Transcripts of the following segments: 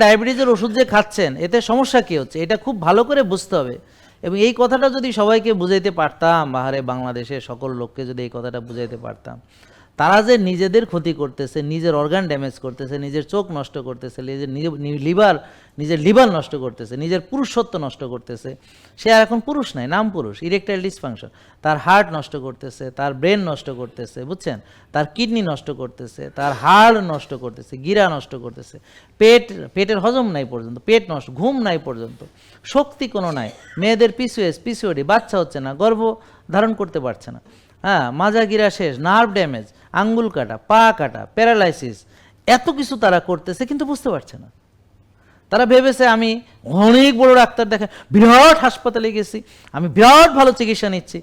ডায়াবেটিসের ওষুধ যে খাচ্ছেন এতে সমস্যা কী হচ্ছে এটা খুব ভালো করে বুঝতে হবে। এবং এই কথাটা যদি সবাইকে বুঝাইতে পারতাম, বাহারে বাংলাদেশের সকল লোককে যদি এই কথাটা বুঝাইতে পারতাম, তারা যে নিজেদের ক্ষতি করতেছে, নিজের অর্গান ড্যামেজ করতেছে, নিজের চোখ নষ্ট করতেছে, নিজের লিভার নষ্ট করতেছে, নিজের পুরুষত্ব নষ্ট করতেছে, সে আর এখন পুরুষ নাই, নাম পুরুষ, ইরেকটাইল ডিসফাংশন, তার হার্ট নষ্ট করতেছে, তার ব্রেন নষ্ট করতেছে, বুঝছেন, তার কিডনি নষ্ট করতেছে, তার হাড় নষ্ট করতেছে, গিরা নষ্ট করতেছে, পেটের হজম নাই পর্যন্ত, পেট নষ্ট, ঘুম নাই পর্যন্ত, শক্তি কোনো নাই, মেয়েদের পিসিওডি, বাচ্চা হচ্ছে না, গর্ভ ধারণ করতে পারছে না, হ্যাঁ, মাজা গিরা শেষ, নার্ভ ড্যামেজ, আঙ্গুল কাটা, পা কাটা, প্যারালাইসিস, এত কিছু তারা করতেছে কিন্তু বুঝতে পারছে না। তারা ভেবেছে আমি অনেক বড় ডাক্তার দেখে, বিরাট হাসপাতালে গেছি, আমি বিরাট ভালো চিকিৎসা নিচ্ছি।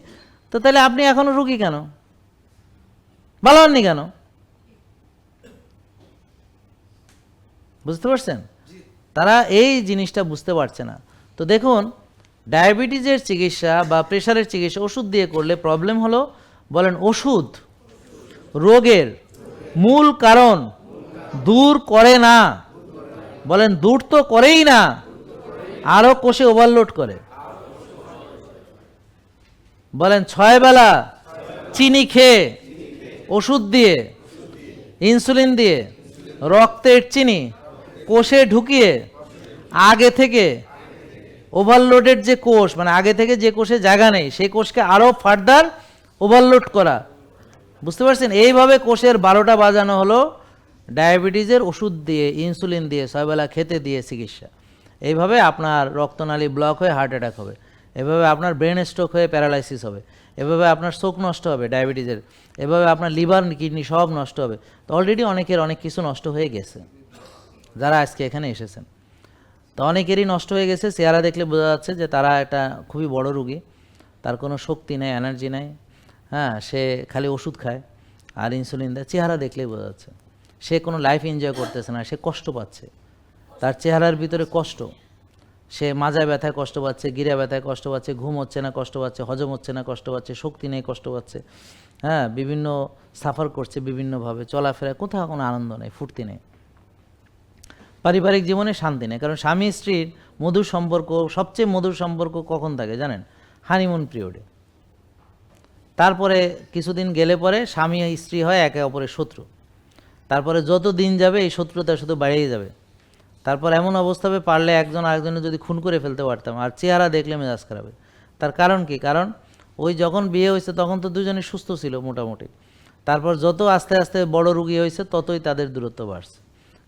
তো তাহলে আপনি এখনো রুগী কেন, ভালো হননি কেন? বুঝতে পারছেন? তারা এই জিনিসটা বুঝতে পারছে না। তো দেখুন, ডায়াবেটিসের চিকিৎসা বা প্রেশারের চিকিৎসা ওষুধ দিয়ে করলে প্রবলেম হলো, বলেন ওষুধ রোগের মূল কারণ দূর করে না, বলেন দূর তো করেই না, আরো কোষে ওভারলোড করে। বলেন 6 বেলা চিনি খেয়ে, ওষুধ দিয়ে, ইনসুলিন দিয়ে, রক্তের চিনি কোষে ঢুকিয়ে আগে থেকে ওভারলোডেড যে কোষ, মানে আগে থেকে যে কোষে জায়গা নেই সেই কোষকে আরো ফার্দার ওভারলোড করা। বুঝতে পারছেন? এইভাবে কোষের 12টা বাজানো হলো ডায়াবেটিসের ওষুধ দিয়ে, ইনসুলিন দিয়ে, 6 বেলা খেতে দিয়ে চিকিৎসা। এইভাবে আপনার রক্তনালী ব্লক হয়ে হার্ট অ্যাটাক হবে, এভাবে আপনার ব্রেন স্ট্রোক হয়ে প্যারালাইসিস হবে, এভাবে আপনার চোখ নষ্ট হবে ডায়াবেটিসের, এভাবে আপনার লিভার কিডনি সব নষ্ট হবে। তো অলরেডি অনেকের অনেক কিছু নষ্ট হয়ে গেছে যারা আজকে এখানে এসেছেন। তো অনেকেরই নষ্ট হয়ে গেছে, চেহারা দেখলে বোঝা যাচ্ছে যে তারা একটা খুবই বড় রুগী, তার কোনো শক্তি নেই, এনার্জি নেই, হ্যাঁ, সে খালি ওষুধ খায় আর ইনসুলিন দেয়, চেহারা দেখলেই বোঝা যাচ্ছে। সে কোনো লাইফ এনজয় করতেছে না, সে কষ্ট পাচ্ছে, তার চেহারার ভিতরে কষ্ট, সে মাজা ব্যথায় কষ্ট পাচ্ছে, গিরা ব্যথায় কষ্ট পাচ্ছে, ঘুম হচ্ছে না কষ্ট পাচ্ছে, হজম হচ্ছে না কষ্ট পাচ্ছে, শক্তি নেই কষ্ট পাচ্ছে, হ্যাঁ, বিভিন্ন সাফার করছে বিভিন্নভাবে, চলাফেরা কোথাও কোনো আনন্দ নেই, ফুর্তি নেই, পারিবারিক জীবনে শান্তি নেই। কারণ স্বামী স্ত্রীর মধুর সম্পর্ক, সবচেয়ে মধুর সম্পর্ক কখন থাকে জানেন? হানিমুন পিরিয়ডে। তারপরে কিছুদিন গেলে পরে স্বামী স্ত্রী হয় একে অপরের শত্রু। তারপরে যত দিন যাবে এই শত্রুতা শুধু বাড়িয়ে যাবে। তারপর এমন অবস্থা হবে, পারলে একজন আরেকজনের যদি খুন করে ফেলতে পারতাম, আর চেহারা দেখলে মেজাজ খারাপ। তার কারণ কি? কারণ ওই যখন বিয়ে হয়েছে তখন তো দুজনেই সুস্থ ছিল মোটামুটি, তারপর যত আস্তে আস্তে বড় রুগী হয়েছে ততই তাদের দূরত্ব বাড়ছে।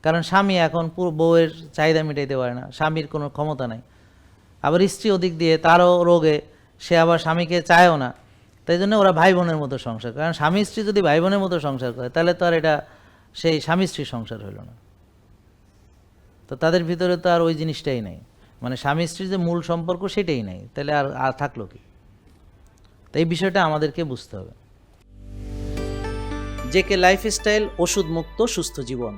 কারণ স্বামী এখন পুরো বউয়ের চাহিদা মেটাইতে পারে না, স্বামীর কোনো ক্ষমতা নাই। আবার স্ত্রী ওদিক দিয়ে তারও রোগে, সে আবার স্বামীকে চায়ও না। তাই জন্য ওরা ভাই বোনের মতো সংসার, কারণ স্বামী স্ত্রী যদি ভাই বোনের মতো সংসার করে তাহলে তো আর এটা সেই স্বামী স্ত্রীর সংসার হইল না। তো তাদের ভিতরে তো আর ওই জিনিসটাই নেই, মানে স্বামী স্ত্রীর যে মূল সম্পর্ক সেটাই নেই, তাহলে আর থাকলো কি? তো এই বিষয়টা আমাদেরকে বুঝতে হবে। জেকে লাইফস্টাইল, ওষুধ মুক্ত সুস্থ জীবন।